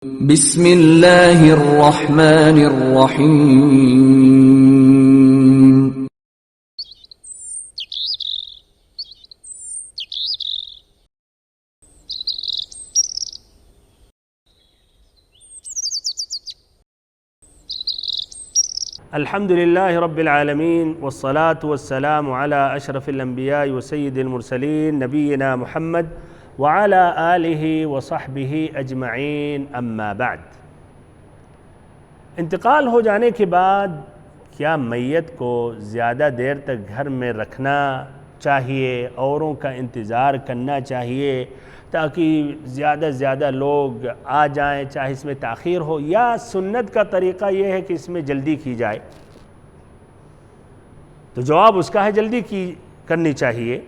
بسم اللہ الرحمن الرحیم الحمد للہ رب العالمین والصلاة والسلام علی اشرف الانبیاء وسید المرسلین نبینا محمد وعلی آلہ وصحبہ اجمعین اما بعد۔ انتقال ہو جانے کے بعد کیا میت کو زیادہ دیر تک گھر میں رکھنا چاہیے، اوروں کا انتظار کرنا چاہیے تاکہ زیادہ سے زیادہ لوگ آ جائیں، چاہے اس میں تاخیر ہو، یا سنت کا طریقہ یہ ہے کہ اس میں جلدی کی جائے؟ تو جواب اس کا ہے جلدی کرنی چاہیے۔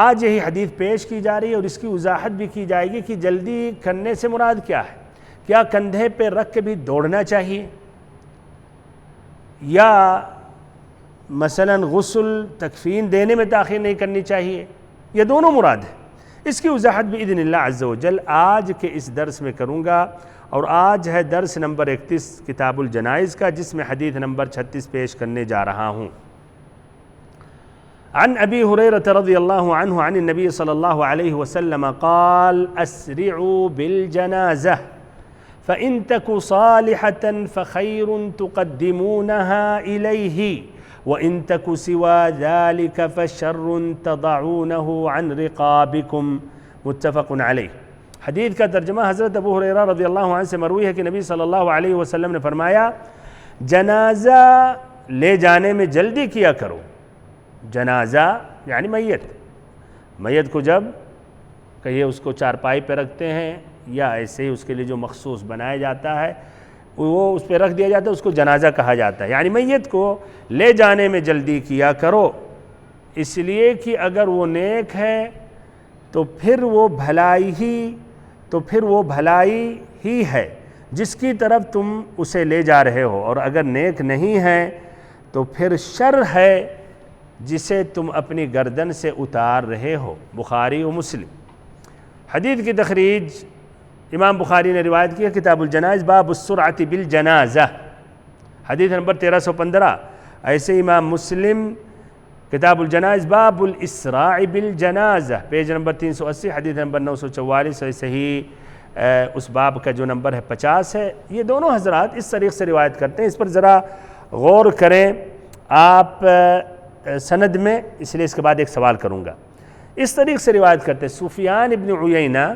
آج یہی حدیث پیش کی جا رہی ہے اور اس کی وضاحت بھی کی جائے گی کہ جلدی کرنے سے مراد کیا ہے۔ کیا کندھے پہ رکھ کے بھی دوڑنا چاہیے، یا مثلا غسل تکفین دینے میں تاخیر نہیں کرنی چاہیے، یہ دونوں مراد ہے؟ اس کی وضاحت بھی باذن اللہ عز و جل آج کے اس درس میں کروں گا، اور آج ہے درس نمبر 31 کتاب الجنائز کا، جس میں حدیث نمبر 36 پیش کرنے جا رہا ہوں۔ عن ابی ہریرہ رضی اللہ عنہ عن النبی صلی اللہ علیہ وسلم قال اسرعوا بالجنازہ فإن تک صالحة فخیر تقدمونها الیہ وإن تک سوى ذلك فشر تضعونه عن رقابکم، متفق علیہ۔ حدیث کا ترجمہ حضرت ابو ہریرہ رضی اللہ عنہ سے مروی ہے کہ نبی صلی اللہ علیہ وسلم نے فرمایا، جنازہ لے جانے میں جلدی کیا کرو۔ جنازہ یعنی میت کو جب کہیے اس کو چارپائی پہ رکھتے ہیں، یا ایسے ہی اس کے لیے جو مخصوص بنایا جاتا ہے وہ اس پہ رکھ دیا جاتا ہے، اس کو جنازہ کہا جاتا ہے۔ یعنی میت کو لے جانے میں جلدی کیا کرو، اس لیے کہ اگر وہ نیک ہے تو پھر وہ بھلائی ہی ہے جس کی طرف تم اسے لے جا رہے ہو، اور اگر نیک نہیں ہے تو پھر شر ہے جسے تم اپنی گردن سے اتار رہے ہو۔ بخاری و مسلم۔ حدیث کی تخریج امام بخاری نے روایت کی ہے کتاب الجنائز باب السرعۃ بالجنازہ، حدیث نمبر 1315۔ ایسے امام مسلم کتاب الجنائز باب الاسراع بالجنازہ، پیج نمبر 380، حدیث نمبر 944، ایسے ہی اس باب کا جو نمبر ہے 50 ہے۔ یہ دونوں حضرات اس طریق سے روایت کرتے ہیں، اس پر ذرا غور کریں آپ سند میں، اس لیے اس کے بعد ایک سوال کروں گا۔ اس طریق سے روایت کرتے ہیں سفیان ابن عیینہ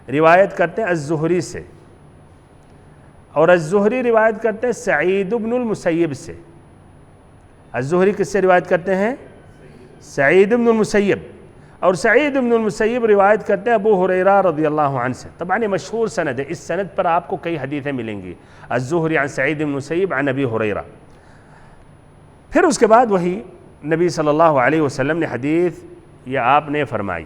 روایت کرتے ہیں الزہری سے، اور الزہری روایت کرتے ہیں سعید بن المسیب سے۔ الزہری کس سے روایت کرتے ہیں؟ سعید بن المسیب، اور سعید بن المسیب روایت کرتے ہیں ابو ہریرہ رضی اللہ عنہ سے۔ طبعا یہ مشہور سند ہے، اس سند پر آپ کو کئی حدیثیں ملیں گی، الزہری عن سعید بن المسیب عن ابی ہریرہ۔ پھر اس کے بعد وہی نبی صلی اللہ علیہ وسلم نے حدیث یا آپ نے فرمائی۔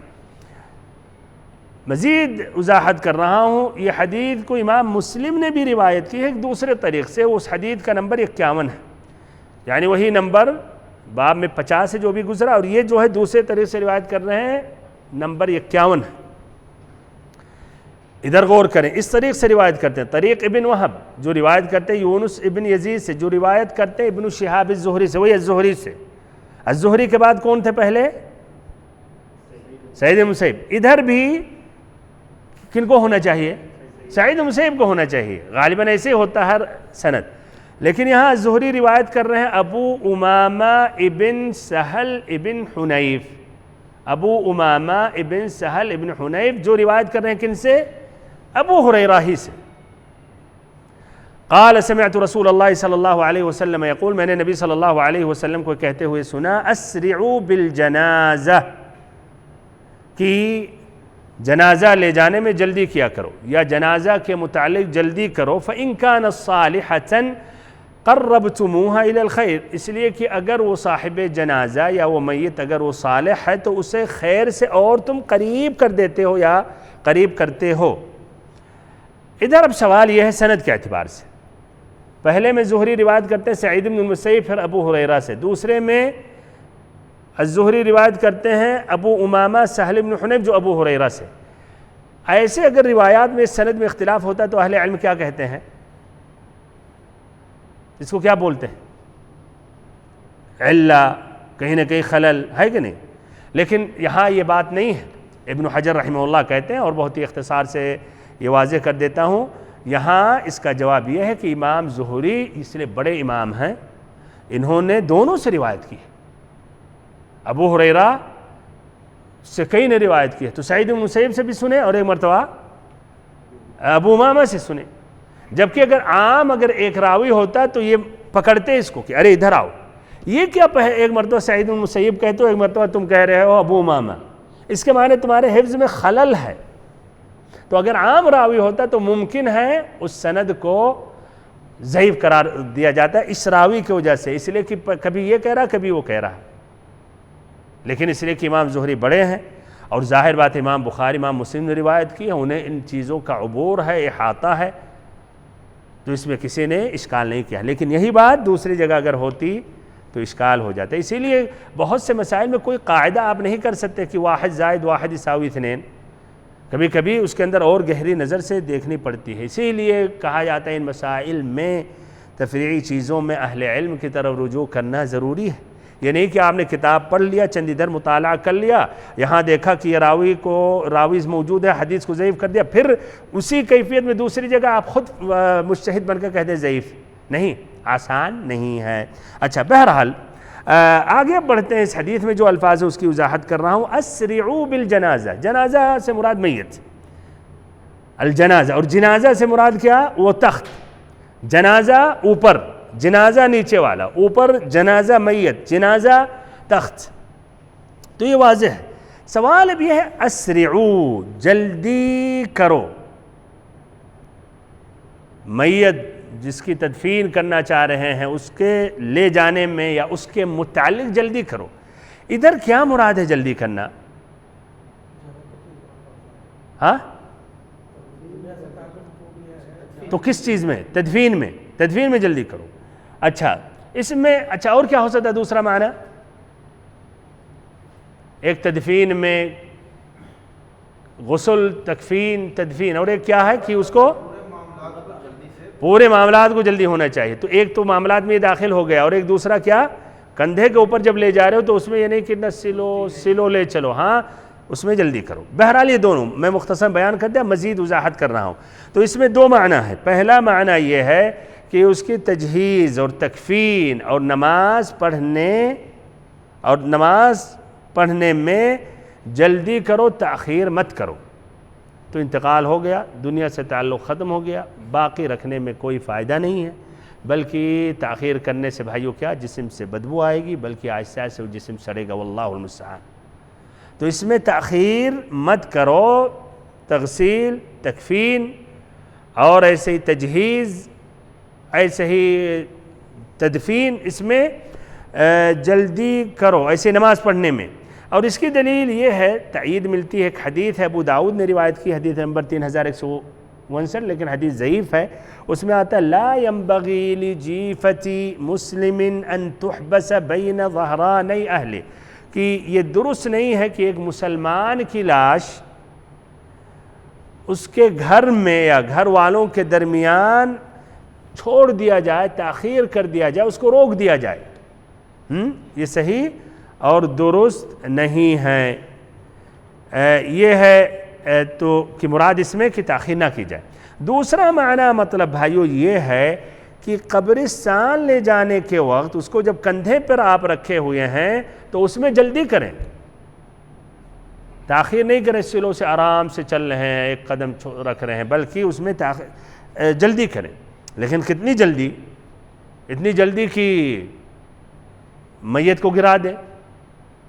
مزید وضاحت کر رہا ہوں، یہ حدیث کو امام مسلم نے بھی روایت کی ہے ایک دوسرے طریق سے، اس حدیث کا نمبر 51 ہے، یعنی وہی نمبر باب میں 50 سے جو بھی گزرا، اور یہ جو ہے دوسرے طریق سے روایت کر رہے ہیں نمبر 51 ہے۔ ادھر غور کریں، اس طریق سے روایت کرتے ہیں طریق ابن وہب جو روایت کرتے ہیں یونس ابن یزید سے، جو روایت کرتے ہیں ابن شہاب الزہری سے، وہی الزہری سے۔ الزہری کے بعد کون تھے پہلے؟ سعید بن مسیب۔ ادھر بھی کن کو ہونا چاہیے؟ سعید بن مسیب کو ہونا چاہیے، غالباً ایسے ہوتا ہے ہر سند، لیکن یہاں الزہری روایت کر رہے ہیں ابو امامہ ابن سہل ابن حنیف، ابو امامہ ابن سہل ابن حنیف، جو روایت کر رہے ہیں کن سے؟ ابو ہریرہ ہی سے۔ قال سمعت رسول اللہ صلی اللہ علیہ وسلم یقول، میں نے نبی صلی اللہ علیہ وسلم کو کہتے ہوئے سنا، اسرعوا بالجنازہ، کہ جنازہ لے جانے میں جلدی کیا کرو، یا جنازہ کے متعلق جلدی کرو۔ فإن كان صالحة قربتموها إلى الخير، اس لیے کہ اگر وہ صاحب جنازہ یا وہ میت اگر وہ صالح ہے تو اسے خیر سے اور تم قریب کر دیتے ہو یا قریب کرتے ہو۔ ادھر اب سوال یہ ہے سند کے اعتبار سے، پہلے میں زہری روایت کرتے ہیں سعید بن المسیب پھر ابو ہریرہ سے، دوسرے میں الزہری روایت کرتے ہیں ابو امامہ سہل بن حنیف جو ابو ہریرہ سے۔ ایسے اگر روایات میں سند میں اختلاف ہوتا تو اہل علم کیا کہتے ہیں؟ اس کو کیا بولتے ہیں؟ علہ، کہیں نہ کہیں خلل ہے کہ نہیں؟ لیکن یہاں یہ بات نہیں ہے۔ ابن حجر رحمہ اللہ کہتے ہیں، اور بہت ہی اختصار سے یہ واضح کر دیتا ہوں، یہاں اس کا جواب یہ ہے کہ امام زہری اس لیے بڑے امام ہیں، انہوں نے دونوں سے روایت کی ہے۔ ابو ہریرہ سے کئی نے روایت کی ہے، تو سعید بن مسیب سے بھی سنے اور ایک مرتبہ ابو امامہ سے سنے۔ جبکہ اگر ایک راوی ہوتا تو یہ پکڑتے اس کو کہ ارے ادھر آؤ، یہ کیا ایک مرتبہ سعید بن مسیب کہتے ہو، ایک مرتبہ تم کہہ رہے ہو ابو امامہ، اس کے معنی تمہارے حفظ میں خلل ہے۔ تو اگر عام راوی ہوتا تو ممکن ہے اس سند کو ضعیف قرار دیا جاتا ہے اس راوی کی وجہ سے، اس لیے کہ کبھی یہ کہہ رہا کبھی وہ کہہ رہا ہے۔ لیکن اس لیے کہ امام زہری بڑے ہیں، اور ظاہر بات امام بخاری امام مسلم نے روایت کی ہے، انہیں ان چیزوں کا عبور ہے، احاطہ ہے، تو اس میں کسی نے اشکال نہیں کیا۔ لیکن یہی بات دوسری جگہ اگر ہوتی تو اشکال ہو جاتا ہے۔ اسی لیے بہت سے مسائل میں کوئی قاعدہ آپ نہیں کر سکتے کہ واحد زائد واحد یساوی اثنین، کبھی کبھی اس کے اندر اور گہری نظر سے دیکھنی پڑتی ہے۔ اسی لیے کہا جاتا ہے ان مسائل میں تفریعی چیزوں میں اہل علم کی طرف رجوع کرنا ضروری ہے۔ یہ نہیں کہ آپ نے کتاب پڑھ لیا، چند ادھر مطالعہ کر لیا، یہاں دیکھا کہ یہ راوی موجود ہے، حدیث کو ضعیف کر دیا، پھر اسی کیفیت میں دوسری جگہ آپ خود مجتہد بن کر کہتے ہیں ضعیف۔ نہیں، آسان نہیں ہے۔ اچھا، بہرحال آگے بڑھتے ہیں۔ اس حدیث میں جو الفاظ ہے اس کی وضاحت کر رہا ہوں۔ اسرعوا بالجنازہ، جنازہ سے مراد میت، الجنازہ، اور جنازہ سے مراد کیا؟ وہ تخت، جنازہ اوپر، جنازہ نیچے والا، اوپر جنازہ میت، جنازہ تخت، تو یہ واضح ہے۔ سوال اب یہ ہے اسرعوا، جلدی کرو، میت جس کی تدفین کرنا چاہ رہے ہیں اس کے لے جانے میں یا اس کے متعلق جلدی کرو۔ ادھر کیا مراد ہے جلدی کرنا؟ ہاں، تو کس چیز میں؟ تدفین میں، تدفین میں جلدی کرو۔ اچھا، اس میں اور کیا ہو سکتا ہے دوسرا معنی؟ ایک تدفین میں غسل، تکفین، تدفین، اور ایک کیا ہے کہ اس کو پورے معاملات کو جلدی ہونا چاہیے۔ تو ایک تو معاملات میں یہ داخل ہو گیا، اور ایک دوسرا کیا؟ کندھے کے اوپر جب لے جا رہے ہو تو اس میں یہ نہیں کہ سلو لے چلو، ہاں اس میں جلدی کرو۔ بہرحال یہ دونوں میں مختصر بیان کر دیا، مزید وضاحت کر رہا ہوں۔ تو اس میں دو معنی ہے۔ پہلا معنی یہ ہے کہ اس کی تجہیز اور تکفین اور نماز پڑھنے میں جلدی کرو، تاخیر مت کرو۔ تو انتقال ہو گیا، دنیا سے تعلق ختم ہو گیا، باقی رکھنے میں کوئی فائدہ نہیں ہے، بلکہ تاخیر کرنے سے بھائیو کیا جسم سے بدبو آئے گی، بلکہ آہستہ آہستہ وہ جسم سڑے گا، واللہ المستعان۔ تو اس میں تاخیر مت کرو، تغسیل، تکفین، اور ایسے ہی تجہیز، ایسے ہی تدفین، اس میں جلدی کرو، ایسے نماز پڑھنے میں۔ اور اس کی دلیل یہ ہے، تائید ملتی ہے، ایک حدیث ہے، ابو داؤد نے روایت کی، حدیث نمبر 3159، لیکن حدیث ضعیف ہے۔ اس میں آتا ہے لا ينبغي لجیفة مسلم ان تحبس بین ظہرانی اہلہ، کہ یہ درست نہیں ہے کہ ایک مسلمان کی لاش اس کے گھر میں یا گھر والوں کے درمیان چھوڑ دیا جائے، تاخیر کر دیا جائے، اس کو روک دیا جائے۔ یہ صحیح اور درست نہیں ہے۔ یہ ہے تو کہ مراد اس میں کہ تاخیر نہ کی جائے۔ دوسرا معنی مطلب بھائیو یہ ہے کہ قبرستان لے جانے کے وقت اس کو جب کندھے پر آپ رکھے ہوئے ہیں تو اس میں جلدی کریں، تاخیر نہیں کریں، سلو سے آرام سے چل رہے ہیں، ایک قدم رکھ رہے ہیں، بلکہ اس میں جلدی کریں۔ لیکن کتنی جلدی؟ اتنی جلدی کہ میت کو گرا دیں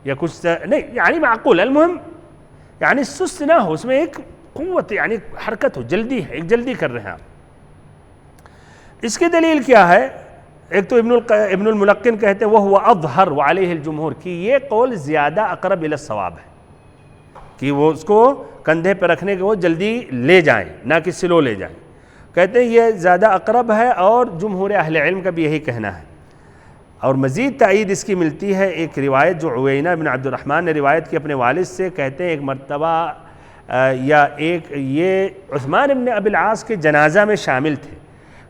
یا کچھ نہیں، یعنی معقول، المہم یعنی سست نہ ہو، اس میں ایک قوت یعنی حرکت ہو، جلدی ہے، ایک جلدی کر رہے ہیں آپ۔ اس کی دلیل کیا ہے؟ ایک تو ابن الملقن کہتے ہیں وہ اظہر وعلیہ الجمہور، کہ یہ قول زیادہ اقرب الی الصواب ہے، کہ وہ اس کو کندھے پہ رکھنے کے وہ جلدی لے جائیں، نہ کہ سلو لے جائیں۔ کہتے ہیں یہ زیادہ اقرب ہے، اور جمہور اہل علم کا بھی یہی کہنا ہے۔ اور مزید تائید اس کی ملتی ہے ایک روایت جو عوینہ بن عبد الرحمن نے روایت کی اپنے والد سے، کہتے ہیں ایک مرتبہ یا ایک یہ عثمان ابن ابی العاص کے جنازہ میں شامل تھے،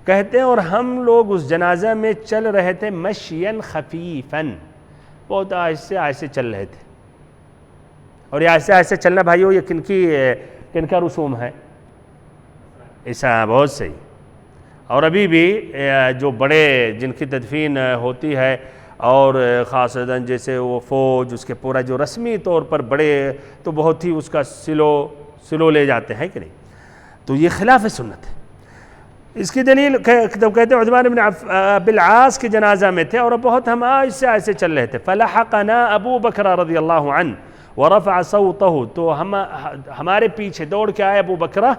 کہتے ہیں اور ہم لوگ اس جنازہ میں چل رہے تھے مشین خفیفاً، بہت آہستہ آہستہ چل رہے تھے. اور یہ آہستہ آہستہ چلنا بھائیو یہ کن کا رسوم ہے؟ ایسا بہت صحیح. اور ابھی بھی جو بڑے جن کی تدفین ہوتی ہے اور خاصتاً جیسے وہ فوج اس کے پورا جو رسمی طور پر بڑے تو بہت ہی اس کا سلو لے جاتے ہیں کہ نہیں، تو یہ خلاف سنت ہے. اس کی دلیل کہتے ہیں عثمان بن ابی العاص کے جنازہ میں تھے اور بہت ہم آہستہ آہستہ چل رہے تھے. فلحقنا ابو بکر رضی اللہ عنہ ورفع صوته، تو ہمارے پیچھے دوڑ کے آئے ابو بکرہ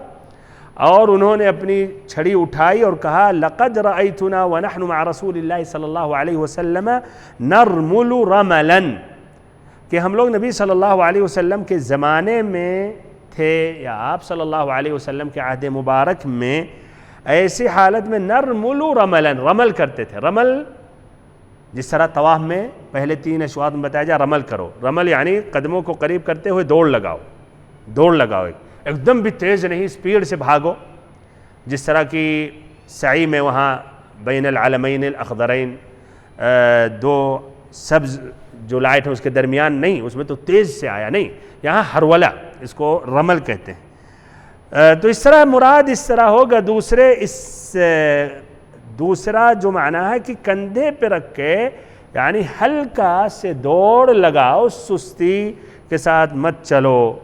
اور انہوں نے اپنی چھڑی اٹھائی اور کہا لقد رأیتنا ونحن مع رسول اللہ صلی اللہ علیہ وسلم نرمل رملا، کہ ہم لوگ نبی صلی اللہ علیہ وسلم کے زمانے میں تھے یا آپ صلی اللہ علیہ وسلم کے عہد مبارک میں ایسی حالت میں نرمل رملا، رمل کرتے تھے. رمل جس طرح طواف میں پہلے 3 اشواط میں بتایا جا رمل کرو، رمل یعنی قدموں کو قریب کرتے ہوئے دوڑ لگاؤ ایک دم بھی تیز نہیں، سپیڈ سے بھاگو، جس طرح کی سعی میں وہاں بین العلمین الاخضرین 2 سبز جو لائٹ ہے اس کے درمیان نہیں، اس میں تو تیز سے آیا نہیں، یہاں ہرولہ اس کو رمل کہتے ہیں. تو اس طرح مراد اس طرح ہوگا. دوسرا جو معنی ہے کہ کندھے پہ رکھ کے یعنی ہلکا سے دوڑ لگاؤ، سستی کے ساتھ مت چلو.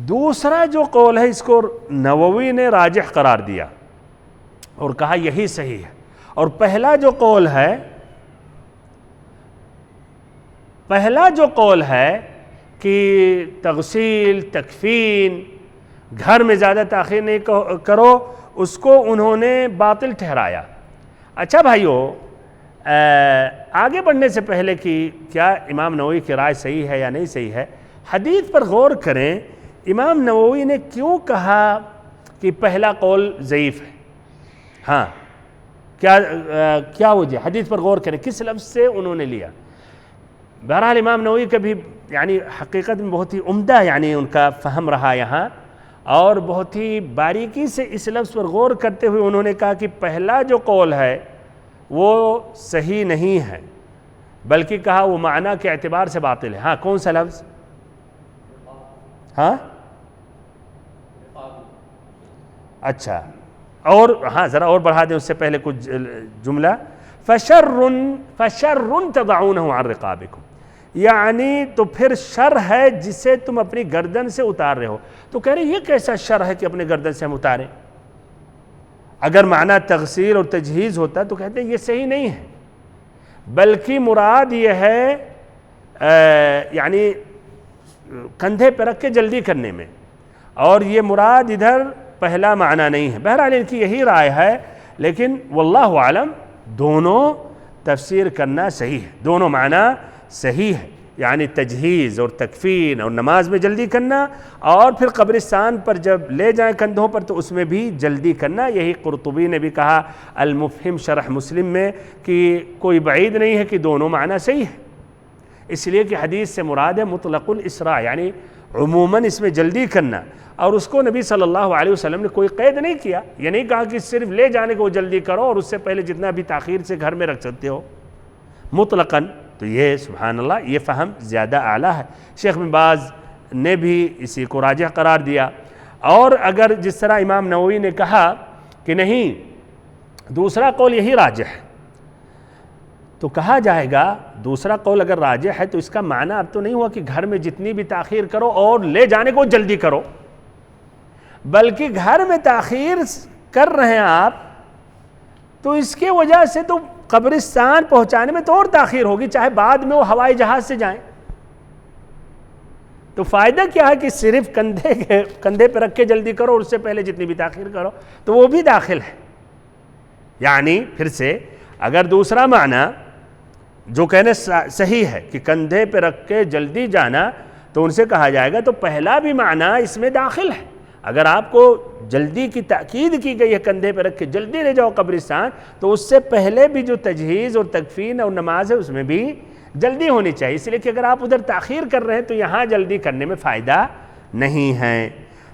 دوسرا جو قول ہے اس کو نووی نے راجح قرار دیا اور کہا یہی صحیح ہے. اور پہلا جو قول ہے کہ تغسیل تکفین گھر میں زیادہ تاخیر نہیں کرو، اس کو انہوں نے باطل ٹھہرایا. اچھا بھائیو، آگے بڑھنے سے پہلے کہ کیا امام نووی کی رائے صحیح ہے یا نہیں صحیح ہے، حدیث پر غور کریں. امام نووی نے کیوں کہا کہ پہلا قول ضعیف ہے؟ ہاں کیا وجہ؟ حدیث پر غور کریں کس لفظ سے انہوں نے لیا. بہرحال امام نووی کا بھی یعنی حقیقت میں بہت ہی عمدہ یعنی ان کا فہم رہا یہاں، اور بہت ہی باریکی سے اس لفظ پر غور کرتے ہوئے انہوں نے کہا کہ پہلا جو قول ہے وہ صحیح نہیں ہے، بلکہ کہا وہ معنی کے اعتبار سے باطل ہے. ہاں کون سا لفظ؟ ہاں اچھا، اور ہاں ذرا اور بڑھا دیں اس سے پہلے کچھ جملہ. فشر تضعونه عن رقابكم، یعنی تو پھر شر ہے جسے تم اپنی گردن سے اتار رہے ہو. تو کہہ رہے یہ کیسا شر ہے کہ اپنے گردن سے ہم اتاریں؟ اگر معنی تغسیل اور تجہیز ہوتا تو کہتے ہیں یہ صحیح نہیں ہے، بلکہ مراد یہ ہے یعنی کندھے پہ رکھ کے جلدی کرنے میں، اور یہ مراد ادھر پہلا معنی نہیں ہے. بہرحال ان کی یہی رائے ہے، لیکن واللہ عالم دونوں تفسیر کرنا صحیح ہے، دونوں معنی صحیح ہے. یعنی تجہیز اور تکفین اور نماز میں جلدی کرنا، اور پھر قبرستان پر جب لے جائیں کندھوں پر تو اس میں بھی جلدی کرنا. یہی قرطبی نے بھی کہا المفہم شرح مسلم میں کہ کوئی بعید نہیں ہے کہ دونوں معنی صحیح ہے، اس لیے کہ حدیث سے مراد ہے مطلق الاسراء، یعنی عموماً اس میں جلدی کرنا. اور اس کو نبی صلی اللہ علیہ وسلم نے کوئی قید نہیں کیا، یہ نہیں کہا کہ صرف لے جانے کو جلدی کرو اور اس سے پہلے جتنا بھی تاخیر سے گھر میں رکھ سکتے ہو مطلقاً. تو یہ سبحان اللہ یہ فہم زیادہ اعلیٰ ہے. شیخ بن باز نے بھی اسی کو راجح قرار دیا. اور اگر جس طرح امام نووی نے کہا کہ نہیں دوسرا قول یہی راجح ہے، تو کہا جائے گا دوسرا قول اگر راجح ہے تو اس کا معنی اب تو نہیں ہوا کہ گھر میں جتنی بھی تاخیر کرو اور لے جانے کو جلدی کرو، بلکہ گھر میں تاخیر کر رہے ہیں آپ تو اس کی وجہ سے تو قبرستان پہنچانے میں تو اور تاخیر ہوگی، چاہے بعد میں وہ ہوائی جہاز سے جائیں. تو فائدہ کیا ہے کہ صرف کندھے پہ رکھ کے جلدی کرو اور اس سے پہلے جتنی بھی تاخیر کرو، تو وہ بھی داخل ہے. یعنی پھر سے اگر دوسرا معنی جو کہنے صحیح ہے کہ کندھے پہ رکھ کے جلدی جانا، تو ان سے کہا جائے گا تو پہلا بھی معنی اس میں داخل ہے. اگر آپ کو جلدی کی تاکید کی گئی ہے کندھے پہ رکھ کے جلدی لے جاؤ قبرستان، تو اس سے پہلے بھی جو تجہیز اور تکفین اور نماز ہے اس میں بھی جلدی ہونی چاہیے. اس لیے کہ اگر آپ ادھر تاخیر کر رہے ہیں تو یہاں جلدی کرنے میں فائدہ نہیں ہیں۔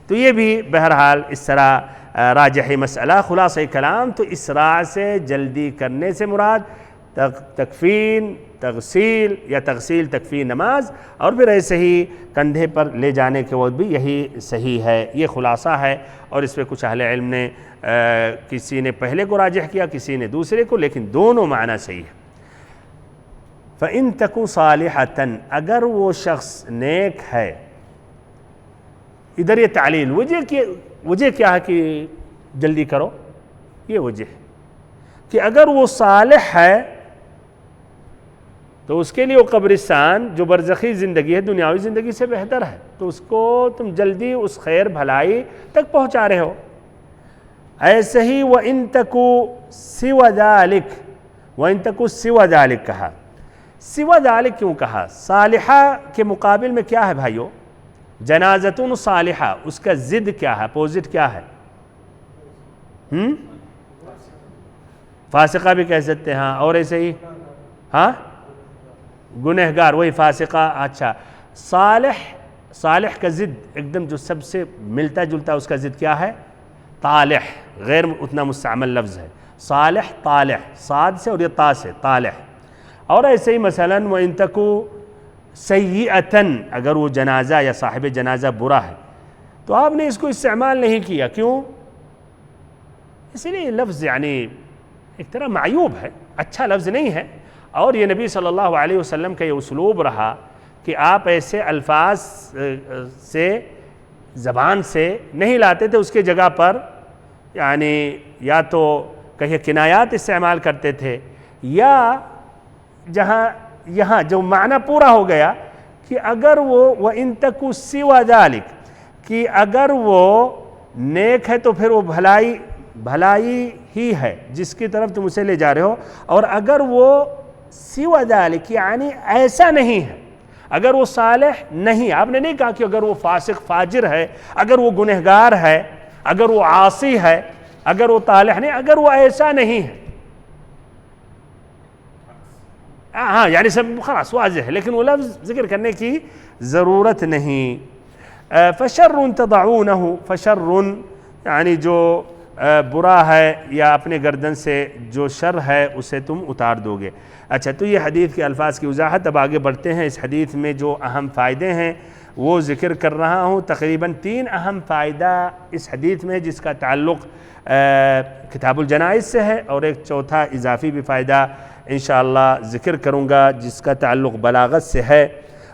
تو یہ بھی بہرحال اس طرح راجح مسئلہ، خلاصہ کلام تو اسراع سے جلدی کرنے سے مراد تکفین، تغسیل یا تغسیل تکفین نماز، اور پھر ایسے ہی کندھے پر لے جانے کے وقت بھی یہی صحیح ہے، یہ خلاصہ ہے۔ اور اس پہ کچھ اہل علم نے کسی نے پہلے کو راجح کیا، کسی نے دوسرے کو، لیکن دونوں معنی صحیح ہے۔ فَإِن تَكُ صَالِحَةً، اگر وہ شخص نیک ہے، ادھر یہ تعلیل، وجہ کیا ہے کہ جلدی کرو، یہ وجہ ہے کہ اگر وہ صالح ہے تو اس کے لیے وہ قبرستان جو برزخی زندگی ہے دنیاوی زندگی سے بہتر ہے، تو اس کو تم جلدی اس خیر بھلائی تک پہنچا رہے ہو۔ ایسے ہی وَإِن تَكُ سِوَ ذَلِكَ، وَإِن تَكُ سِوَ ذَلِكَ کہا، سِوَ ذَلِكَ کیوں کہا؟ صالحہ کے مقابل میں کیا ہے بھائیو؟ جنازتن صالحہ، اس کا ضد کیا ہے، اپوزٹ کیا ہے؟ فاسقہ بھی کہہ سکتے ہیں، اور ایسے ہی ہاں گنہگار، وہی فاسقہ۔ اچھا، صالح کا ضد ایک دم جو سب سے ملتا جلتا اس کا ضد کیا ہے؟ طالح، غیر اتنا مستعمل لفظ ہے، صالح طالح، صاد سے اور یہ طا سے، طالح۔ اور ایسے ہی مثلاً وَإِن تَكُ سَيِّئَةً، اگر وہ جنازہ یا صاحب جنازہ برا ہے تو آپ نے اس کو استعمال نہیں کیا، کیوں؟ اس لیے یہ لفظ یعنی ایک طرح معیوب ہے، اچھا لفظ نہیں ہے، اور یہ نبی صلی اللہ علیہ وسلم کا یہ اسلوب رہا کہ آپ ایسے الفاظ سے زبان سے نہیں لاتے تھے، اس کے جگہ پر یعنی یا تو کہیں کنایات استعمال کرتے تھے، یا جہاں یہاں جو معنی پورا ہو گیا کہ اگر وہ وَإِن تَكُ سِوَ ذَلِكَ، کہ اگر وہ نیک ہے تو پھر وہ بھلائی ہی ہے جس کی طرف تم اسے لے جا رہے ہو، اور اگر وہ سِوَ ذَلِكَ یعنی ایسا نہیں ہے، اگر وہ صالح نہیں، آپ نے نہیں کہا کہ اگر وہ فاسق فاجر ہے، اگر وہ گنہگار ہے، اگر وہ عاصی ہے، اگر وہ طالح نہیں، اگر وہ ایسا نہیں ہے، ہاں یعنی سب خلاص واضح ہے، لیکن وہ لفظ ذکر کرنے کی ضرورت نہیں۔ فَشَرٌ تَضَعُونَهُ، فَشَرٌ یعنی جو برا ہے یا اپنے گردن سے جو شر ہے اسے تم اتار دو گے۔ اچھا، تو یہ حدیث کے الفاظ کی وضاحت، اب آگے بڑھتے ہیں۔ اس حدیث میں جو اہم فائدے ہیں وہ ذکر کر رہا ہوں، تقریباً 3 اہم فائدہ اس حدیث میں، جس کا تعلق کتاب الجنائز سے ہے، اور ایک چوتھا اضافی بھی فائدہ انشاءاللہ ذکر کروں گا جس کا تعلق بلاغت سے ہے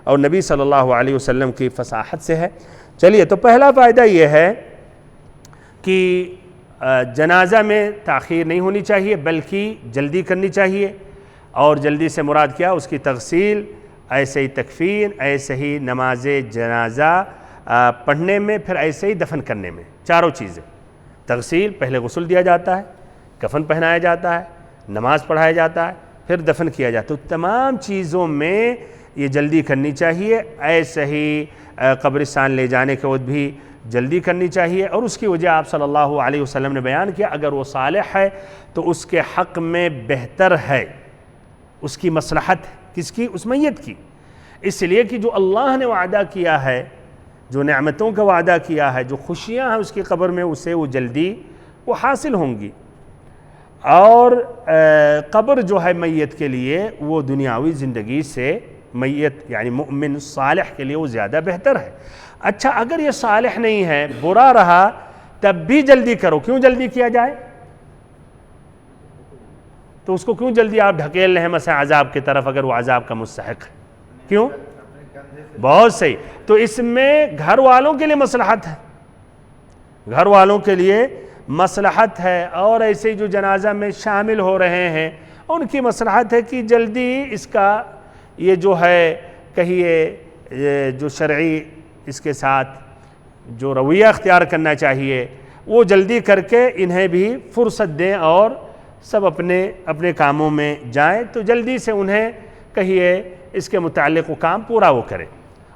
اور نبی صلی اللہ علیہ وسلم کی فصاحت سے ہے۔ چلیے، تو پہلا فائدہ یہ ہے کہ جنازہ میں تاخیر نہیں ہونی چاہیے بلکہ جلدی کرنی چاہیے، اور جلدی سے مراد کیا؟ اس کی تغسیل، ایسے ہی تکفین، ایسے ہی نماز جنازہ پڑھنے میں، پھر ایسے ہی دفن کرنے میں، چاروں چیزیں۔ تغسیل، پہلے غسل دیا جاتا ہے، کفن پہنایا جاتا ہے، نماز پڑھایا جاتا ہے، پھر دفن کیا جاتا ہے، تو تمام چیزوں میں یہ جلدی کرنی چاہیے۔ ایسے ہی قبرستان لے جانے کے وقت بھی جلدی کرنی چاہیے، اور اس کی وجہ آپ صلی اللہ علیہ وسلم نے بیان کیا، اگر وہ صالح ہے تو اس کے حق میں بہتر ہے، اس کی مصلحت، کس کی؟ اس میت کی، اس لیے کہ جو اللہ نے وعدہ کیا ہے، جو نعمتوں کا وعدہ کیا ہے، جو خوشیاں ہیں اس کی قبر میں، اسے وہ جلدی وہ حاصل ہوں گی۔ اور قبر جو ہے میت کے لیے وہ دنیاوی زندگی سے، میت یعنی مؤمن صالح کے لیے وہ زیادہ بہتر ہے۔ اچھا، اگر یہ صالح نہیں ہے، برا رہا، تب بھی جلدی کرو۔ کیوں جلدی کیا جائے؟ تو اس کو کیوں جلدی آپ ڈھکیل رہے ہیں مثلا عذاب کی طرف، اگر وہ عذاب کا مستحق ہے؟ کیوں؟ بہت صحیح، تو اس میں گھر والوں کے لیے مصلحت ہے، گھر والوں کے لیے مصلحت ہے، اور ایسے جو جنازہ میں شامل ہو رہے ہیں ان کی مصلحت ہے کہ جلدی اس کا یہ جو ہے کہیے جو شرعی اس کے ساتھ جو رویہ اختیار کرنا چاہیے وہ جلدی کر کے انہیں بھی فرصت دیں اور سب اپنے کاموں میں جائیں، تو جلدی سے انہیں کہیے اس کے متعلق وہ کام پورا وہ کریں۔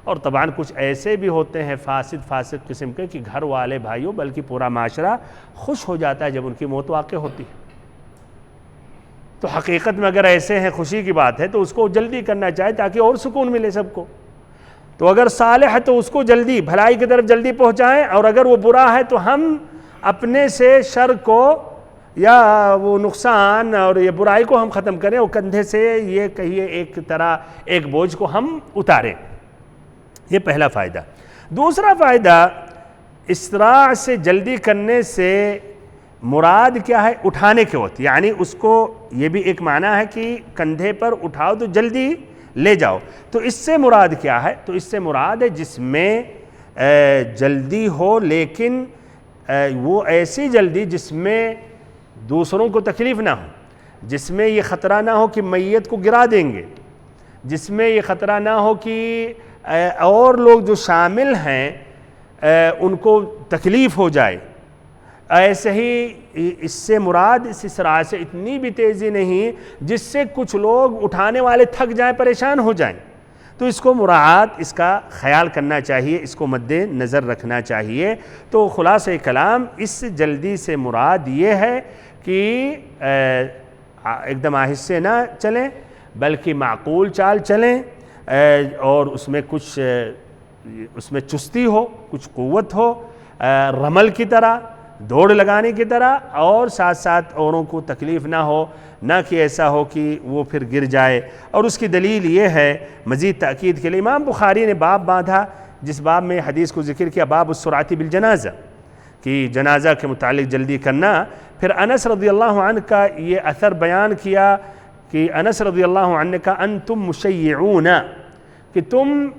اور طبعاً کچھ ایسے بھی ہوتے ہیں فاسد قسم کے کہ گھر والے بھائیوں بلکہ پورا معاشرہ خوش ہو جاتا ہے جب ان کی موت واقع ہوتی ہے، تو حقیقت میں اگر ایسے ہیں خوشی کی بات ہے تو اس کو جلدی کرنا چاہے تاکہ اور سکون ملے سب کو۔ تو اگر صالح ہے تو اس کو جلدی بھلائی کی طرف جلدی پہنچائیں، اور اگر وہ برا ہے تو ہم اپنے سے شر کو یا وہ نقصان اور یہ برائی کو ہم ختم کریں، اور کندھے سے یہ کہیے ایک طرح ایک بوجھ کو ہم اتاریں۔ یہ پہلا فائدہ۔ دوسرا فائدہ، اسراع سے جلدی کرنے سے مراد کیا ہے؟ اٹھانے کے وقت، یعنی اس کو یہ بھی ایک معنی ہے کہ کندھے پر اٹھاؤ تو جلدی لے جاؤ، تو اس سے مراد کیا ہے؟ تو اس سے مراد ہے جس میں جلدی ہو، لیکن وہ ایسی جلدی جس میں دوسروں کو تکلیف نہ ہو، جس میں یہ خطرہ نہ ہو کہ میت کو گرا دیں گے، جس میں یہ خطرہ نہ ہو کہ اور لوگ جو شامل ہیں ان کو تکلیف ہو جائے۔ ایسے ہی اس سے مراد اس اسراع سے اتنی بھی تیزی نہیں جس سے کچھ لوگ اٹھانے والے تھک جائیں، پریشان ہو جائیں، تو اس کو مراعات، اس کا خیال کرنا چاہیے، اس کو مد نظر رکھنا چاہیے۔ تو خلاصہ کلام، اس جلدی سے مراد یہ ہے کہ ایک دم آہستہ نہ چلیں بلکہ معقول چال چلیں، اور اس میں کچھ اس میں چستی ہو، کچھ قوت ہو، رمل کی طرح، دوڑ لگانے کی طرح، اور ساتھ ساتھ اوروں کو تکلیف نہ ہو، نہ کہ ایسا ہو کہ وہ پھر گر جائے۔ اور اس کی دلیل یہ ہے، مزید تاکید کے لیے امام بخاری نے باب باندھا جس باب میں حدیث کو ذکر کیا، باب السرعۃ بالجنازہ، کہ جنازہ کے متعلق جلدی کرنا۔ پھر انس رضی اللہ عنہ کا یہ اثر بیان کیا کہ انس رضی اللہ عنہ نے کہا انتم مشیعون، کہ تم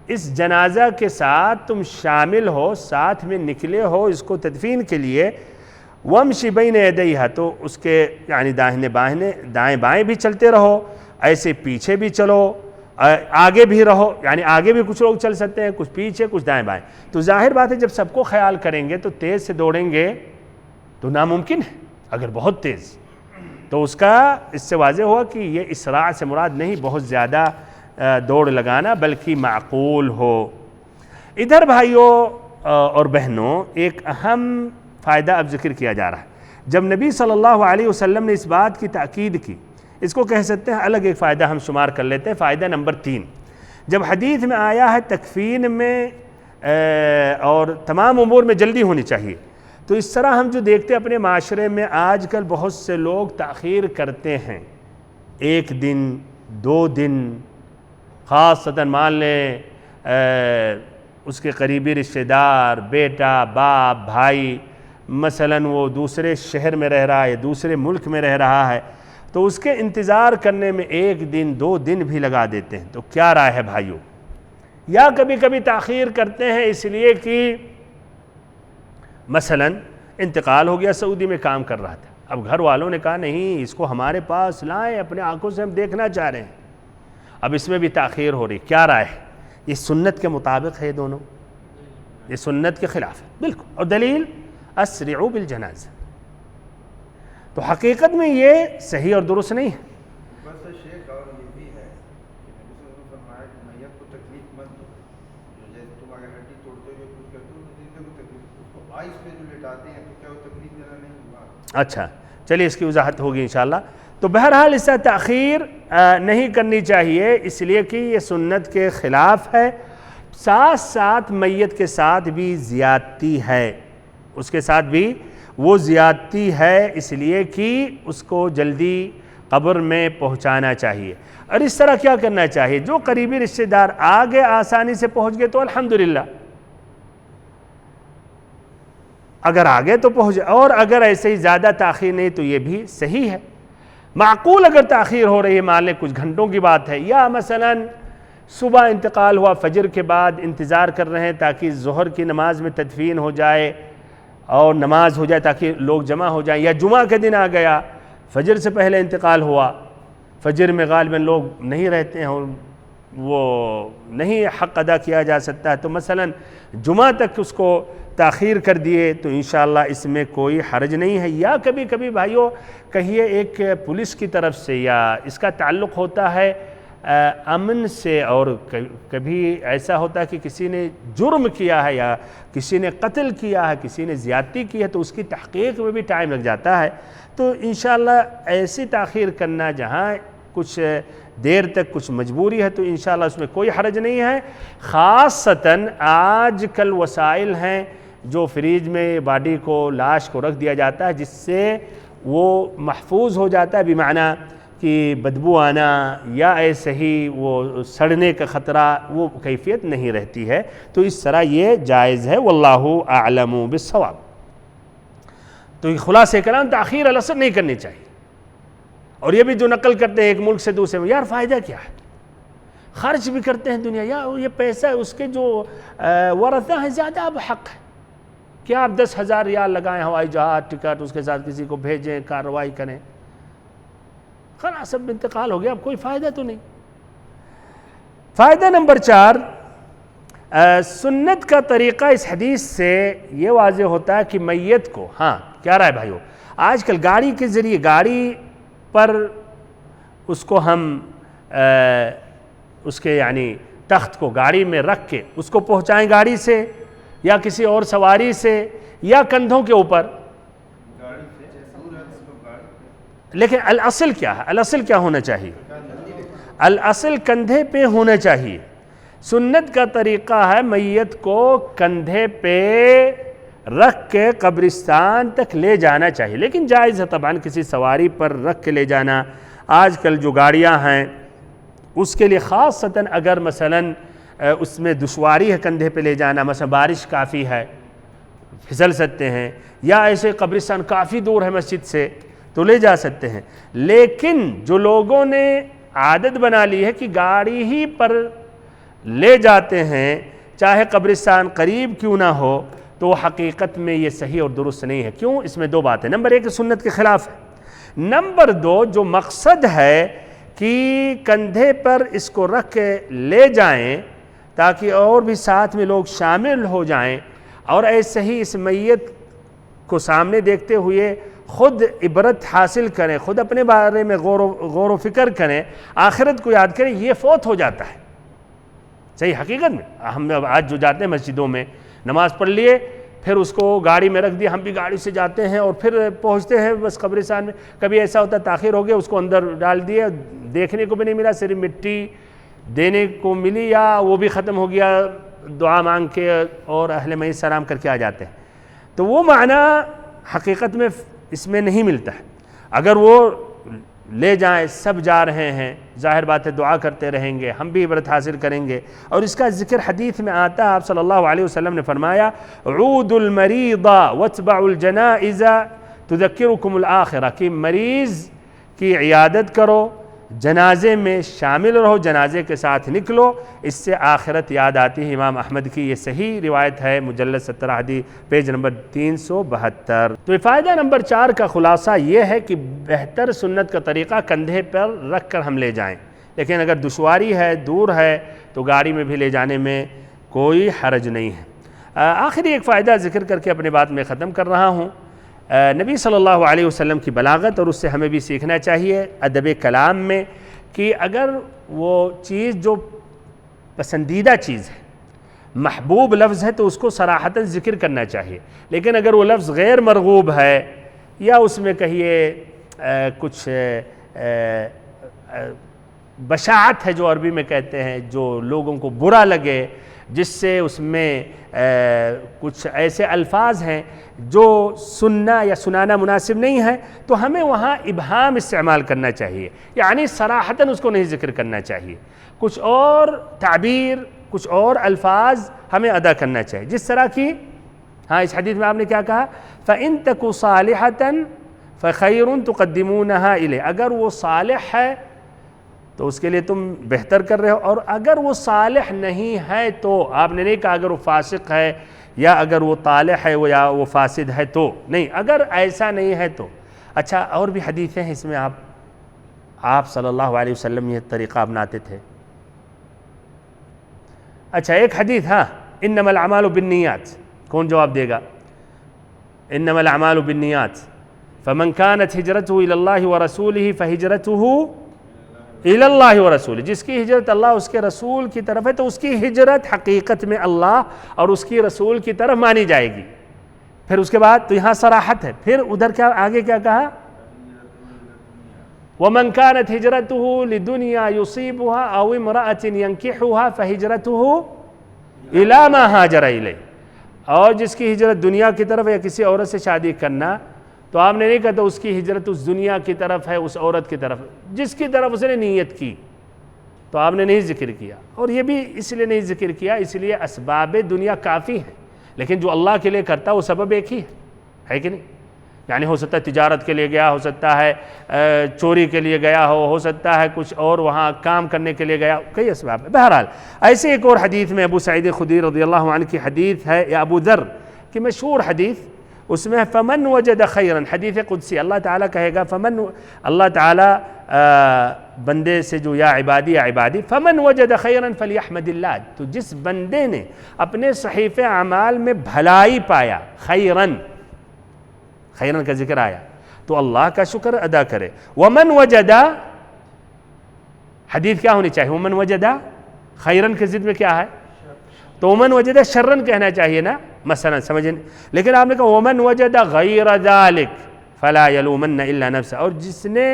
اس جنازہ کے ساتھ تم شامل ہو، ساتھ میں نکلے ہو اس کو تدفین کے لیے۔ وامشی بین یدیہا، تو اس کے یعنی دائیں بائیں بھی چلتے رہو، ایسے پیچھے بھی چلو، آگے بھی رہو، یعنی آگے بھی کچھ لوگ چل سکتے ہیں، کچھ پیچھے، کچھ دائیں بائیں۔ تو ظاہر بات ہے جب سب کو خیال کریں گے تو تیز سے دوڑیں گے تو ناممکن ہے، اگر بہت تیز، تو اس سے واضح ہوا کہ یہ اسراع سے مراد نہیں بہت زیادہ دوڑ لگانا، بلکہ معقول ہو۔ ادھر بھائیوں اور بہنوں، ایک اہم فائدہ اب ذکر کیا جا رہا ہے۔ جب نبی صلی اللہ علیہ وسلم نے اس بات کی تاکید کی، اس کو کہہ سکتے ہیں الگ ایک فائدہ ہم شمار کر لیتے ہیں، فائدہ نمبر 3۔ جب حدیث میں آیا ہے تکفین میں اور تمام امور میں جلدی ہونی چاہیے، تو اس طرح ہم جو دیکھتے اپنے معاشرے میں آج کل بہت سے لوگ تاخیر کرتے ہیں، 1 دن 2 دن، خاصتاً مان لیں اس کے قریبی رشتہ دار، بیٹا، باپ، بھائی، مثلاً وہ دوسرے شہر میں رہ رہا ہے، دوسرے ملک میں رہ رہا ہے، تو اس کے انتظار کرنے میں 1 دن 2 دن بھی لگا دیتے ہیں۔ تو کیا رائے ہے بھائیوں؟ یا کبھی کبھی تاخیر کرتے ہیں اس لیے کہ مثلاً انتقال ہو گیا، سعودی میں کام کر رہا تھا، اب گھر والوں نے کہا نہیں اس کو ہمارے پاس لائیں، اپنے آنکھوں سے ہم دیکھنا چاہ رہے ہیں، اب اس میں بھی تاخیر ہو رہی۔ کیا رائے ہے؟ یہ سنت کے مطابق ہے دونوں؟ یہ سنت کے خلاف ہے بالکل، اور دلیل اسرعوا بالجنازہ۔ تو حقیقت میں یہ صحیح اور درست نہیں ہے۔ بس شیخ اور یہ بھی ہے کہ نبی صلی اللہ علیہ وسلم نے فرمایا کہ میت کو تکلیف مت دو، جیسے تم اگر ہڈی توڑتے ہو یا کچھ کرتے ہو تو زندے کو تکلیف، اس کو آئس پہ جو لٹاتے ہیں تو کیا وہ تکلیف دینا نہیں ہوا؟ اچھا چلیے اس کی وضاحت ہوگی انشاءاللہ۔ تو بہرحال اس سے تاخیر نہیں کرنی چاہیے، اس لیے کہ یہ سنت کے خلاف ہے، ساتھ ساتھ میت کے ساتھ بھی زیادتی ہے، اس کے ساتھ بھی وہ زیادتی ہے، اس لیے کہ اس کو جلدی قبر میں پہنچانا چاہیے۔ اور اس طرح کیا کرنا چاہیے؟ جو قریبی رشتہ دار آگے آسانی سے پہنچ گئے تو الحمدللہ، اگر آگے تو پہنچ، اور اگر ایسے ہی زیادہ تاخیر نہیں تو یہ بھی صحیح ہے۔ معقول اگر تاخیر ہو رہی ہے، مان لیں کچھ گھنٹوں کی بات ہے، یا مثلاً صبح انتقال ہوا، فجر کے بعد انتظار کر رہے ہیں تاکہ ظہر کی نماز میں تدفین ہو جائے اور نماز ہو جائے تاکہ لوگ جمع ہو جائیں، یا جمعہ کے دن آ گیا، فجر سے پہلے انتقال ہوا، فجر میں غالباً لوگ نہیں رہتے ہیں اور وہ نہیں حق ادا کیا جا سکتا ہے، تو مثلاً جمعہ تک اس کو تاخیر کر دیے تو انشاءاللہ اس میں کوئی حرج نہیں ہے۔ یا کبھی کبھی بھائیوں کہیے ایک پولیس کی طرف سے، یا اس کا تعلق ہوتا ہے امن سے، اور کبھی ایسا ہوتا ہے کہ کسی نے جرم کیا ہے یا کسی نے قتل کیا ہے، کسی نے زیادتی کی ہے، تو اس کی تحقیق میں بھی ٹائم لگ جاتا ہے۔ تو انشاءاللہ ایسی تاخیر کرنا جہاں کچھ دیر تک کچھ مجبوری ہے تو انشاءاللہ اس میں کوئی حرج نہیں ہے. خاصتاً آج کل وسائل ہیں جو فریج میں باڈی کو لاش کو رکھ دیا جاتا ہے جس سے وہ محفوظ ہو جاتا ہے، بمعنی کہ بدبو آنا یا ایسے ہی وہ سڑنے کا خطرہ وہ کیفیت نہیں رہتی ہے، تو اس طرح یہ جائز ہے. واللہ اعلم بالصواب. تو یہ خلاصہ کلام تاخیر العصر نہیں کرنی چاہیے. اور یہ بھی جو نقل کرتے ہیں ایک ملک سے دوسرے میں، یار فائدہ کیا ہے، خرچ بھی کرتے ہیں دنیا، یا یہ پیسہ اس کے جو ورثہ ہیں زیادہ اب حق ہے، کیا آپ 10,000 ریال لگائیں ہوائی جہاز ٹکٹ، اس کے ساتھ کسی کو بھیجیں، کارروائی کریں، خلاص سب انتقال ہو گیا، اب کوئی فائدہ تو نہیں. فائدہ نمبر 4، سنت کا طریقہ اس حدیث سے یہ واضح ہوتا ہے کہ میت کو، ہاں کیا رہا ہے بھائیو، آج کل گاڑی کے ذریعے گاڑی پر اس کو ہم اس کے یعنی تخت کو گاڑی میں رکھ کے اس کو پہنچائیں گاڑی سے یا کسی اور سواری سے یا کندھوں کے اوپر، لیکن الاصل کیا ہے، الاصل کیا ہونا چاہیے، الاصل کندھے پہ ہونا چاہیے. سنت کا طریقہ ہے میت کو کندھے پہ رکھ کے قبرستان تک لے جانا چاہیے، لیکن جائز ہے طبعاً کسی سواری پر رکھ کے لے جانا. آج کل جو گاڑیاں ہیں اس کے لیے خاصتاً اگر مثلاً اس میں دشواری ہے کندھے پہ لے جانا، مثلا بارش کافی ہے پھسل سکتے ہیں، یا ایسے قبرستان کافی دور ہے مسجد سے تو لے جا سکتے ہیں. لیکن جو لوگوں نے عادت بنا لی ہے کہ گاڑی ہی پر لے جاتے ہیں چاہے قبرستان قریب کیوں نہ ہو، تو حقیقت میں یہ صحیح اور درست نہیں ہے. کیوں؟ اس میں دو باتیں، نمبر 1 سنت کے خلاف ہے، نمبر 2 جو مقصد ہے کہ کندھے پر اس کو رکھ کے لے جائیں تاکہ اور بھی ساتھ میں لوگ شامل ہو جائیں اور ایسے ہی اس میت کو سامنے دیکھتے ہوئے خود عبرت حاصل کریں، خود اپنے بارے میں غور و فکر کریں، آخرت کو یاد کریں، یہ فوت ہو جاتا ہے. صحیح حقیقت میں ہم آج جو جاتے ہیں مسجدوں میں نماز پڑھ لیے پھر اس کو گاڑی میں رکھ دیا، ہم بھی گاڑی سے جاتے ہیں اور پھر پہنچتے ہیں بس قبرستان میں. کبھی ایسا ہوتا ہے تاخیر ہو گیا، اس کو اندر ڈال دیے، دیکھنے کو بھی نہیں ملا، صرف مٹی دینے کو ملی یا وہ بھی ختم ہو گیا، دعا مانگ کے اور اہل میت سلام کر کے آ جاتے ہیں. تو وہ معنی حقیقت میں اس میں نہیں ملتا ہے. اگر وہ لے جائیں، سب جا رہے ہیں، ظاہر بات ہے دعا کرتے رہیں گے، ہم بھی عبرت حاصل کریں گے. اور اس کا ذکر حدیث میں آتا ہے، آپ صلی اللہ علیہ وسلم نے فرمایا عود المریض واتبعوا الجنائز تذکرکم الآخرہ، کہ مریض کی عیادت کرو، جنازے میں شامل رہو، جنازے کے ساتھ نکلو، اس سے آخرت یاد آتی ہے. امام احمد کی یہ صحیح روایت ہے، مجلد 17 حدیث پیج نمبر 372. تو فائدہ نمبر 4 کا خلاصہ یہ ہے کہ بہتر سنت کا طریقہ کندھے پر رکھ کر ہم لے جائیں، لیکن اگر دشواری ہے، دور ہے تو گاڑی میں بھی لے جانے میں کوئی حرج نہیں ہے. آخری ایک فائدہ ذکر کر کے اپنے بات میں ختم کر رہا ہوں. نبی صلی اللہ علیہ وسلم کی بلاغت، اور اس سے ہمیں بھی سیکھنا چاہیے ادب کلام میں، کہ اگر وہ چیز جو پسندیدہ چیز ہے، محبوب لفظ ہے، تو اس کو صراحتاً ذکر کرنا چاہیے. لیکن اگر وہ لفظ غیر مرغوب ہے یا اس میں کہیے کچھ بشاعت ہے جو عربی میں کہتے ہیں، جو لوگوں کو برا لگے، جس سے اس میں کچھ ایسے الفاظ ہیں جو سننا یا سنانا مناسب نہیں ہے، تو ہمیں وہاں ابہام استعمال کرنا چاہیے، یعنی صراحتاً اس کو نہیں ذکر کرنا چاہیے. کچھ اور تعبیر، کچھ اور الفاظ ہمیں ادا کرنا چاہیے، جس طرح کی اس حدیث میں آپ نے کیا کہا، فَإِن تَكُ صَالِحَةً فَخَيْرٌ تُقَدِّمُونَهَا إِلَيْهِ، اگر وہ صالح ہے تو اس کے لیے تم بہتر کر رہے ہو، اور اگر وہ صالح نہیں ہے تو آپ نے نہیں کہا اگر وہ فاسق ہے یا اگر وہ طالح ہے یا وہ فاسد ہے تو نہیں، اگر ایسا نہیں ہے تو. اچھا اور بھی حدیثیں ہیں اس میں آپ صلی اللہ علیہ وسلم یہ طریقہ اپناتے تھے. اچھا ایک حدیث، انما الاعمال بالنیات، کون جواب دے گا؟ انما الاعمال بالنیات فمن كانت ہجرته الى اللہ ورسولہ فہجرته الى اللہ ورسولہ، جس کی ہجرت اللہ اس کے رسول کی طرف ہے تو اس کی ہجرت حقیقت میں اللہ اور اس کی رسول کی طرف مانی جائے گی. پھر اس کے بعد تو یہاں صراحت ہے، پھر ادھر کیا آگے کیا کہا، ومن كانت هجرته لدنيا يصيبها أو امرأة ينكحها فهجرته إلى ما هاجر إليه. اور جس کی ہجرت دنیا کی طرف یا کسی عورت سے شادی کرنا، تو آپ نے نہیں کہا تو اس کی ہجرت اس دنیا کی طرف ہے، اس عورت کی طرف، جس کی طرف اس نے نیت کی تو آپ نے نہیں ذکر کیا. اور یہ بھی اس لیے نہیں ذکر کیا اس لیے اسباب دنیا کافی ہیں، لیکن جو اللہ کے لیے کرتا وہ سبب ایک ہی ہے کہ نہیں؟ یعنی ہو سکتا ہے تجارت کے لیے گیا، ہو سکتا ہے چوری کے لیے گیا ہو سکتا ہے کچھ اور وہاں کام کرنے کے لیے گیا، کئی اسباب ہیں. بہرحال ایسے ایک اور حدیث میں ابو سعید خدری رضی اللہ عنہ کی حدیث ہے، یا ابو ذر کی مشہور حدیث، اس میں فمن وجد خیرا، حدیث قدسی، اللہ تعالیٰ کہے گا اللہ تعالیٰ بندے سے جو یا عبادی فمن وجد خیرا فلیحمد اللہ، تو جس بندے نے اپنے صحیفے اعمال میں بھلائی پایا، خیرن کا ذکر آیا تو اللہ کا شکر ادا کرے. ومن وجدا، حدیث کیا ہونی چاہیے؟ ومن وجدا خیرن کے ضد میں کیا ہے؟ تو ومن وجدا شرن کہنا چاہیے نا مثلا، سمجھیں. لیکن آپ نے کہا ومن وجدا غیر ذالک فلا یلومن الا نفسہ، اور جس نے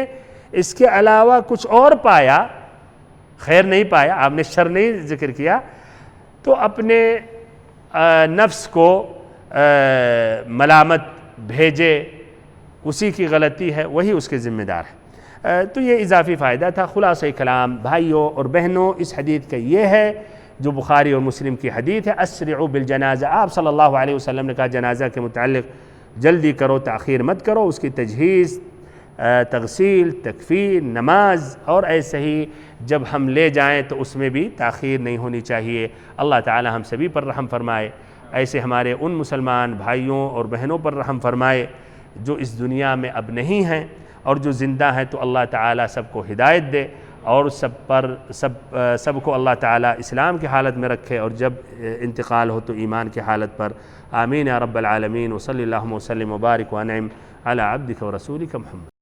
اس کے علاوہ کچھ اور پایا، خیر نہیں پایا، آپ نے شر نہیں ذکر کیا، تو اپنے نفس کو ملامت بھیجے، اسی کی غلطی ہے، وہی اس کے ذمہ دار ہے. تو یہ اضافی فائدہ تھا. خلاصہ کلام بھائیوں اور بہنوں، اس حدیث کا یہ ہے جو بخاری اور مسلم کی حدیث ہے، اسرعوا بالجنازہ. آپ صلی اللہ علیہ وسلم نے کہا جنازہ کے متعلق جلدی کرو، تاخیر مت کرو، اس کی تجہیز، تغسیل، تکفین، نماز، اور ایسے ہی جب ہم لے جائیں تو اس میں بھی تاخیر نہیں ہونی چاہیے. اللہ تعالی ہم سبھی پر رحم فرمائے، ایسے ہمارے ان مسلمان بھائیوں اور بہنوں پر رحم فرمائے جو اس دنیا میں اب نہیں ہیں، اور جو زندہ ہیں تو اللہ تعالیٰ سب کو ہدایت دے، اور سب کو اللہ تعالیٰ اسلام کی حالت میں رکھے، اور جب انتقال ہو تو ایمان کی حالت پر. آمین یا رب العالمین. وصلی اللہ وسلم وبارک وانعم علی عبدک ورسولک محمد.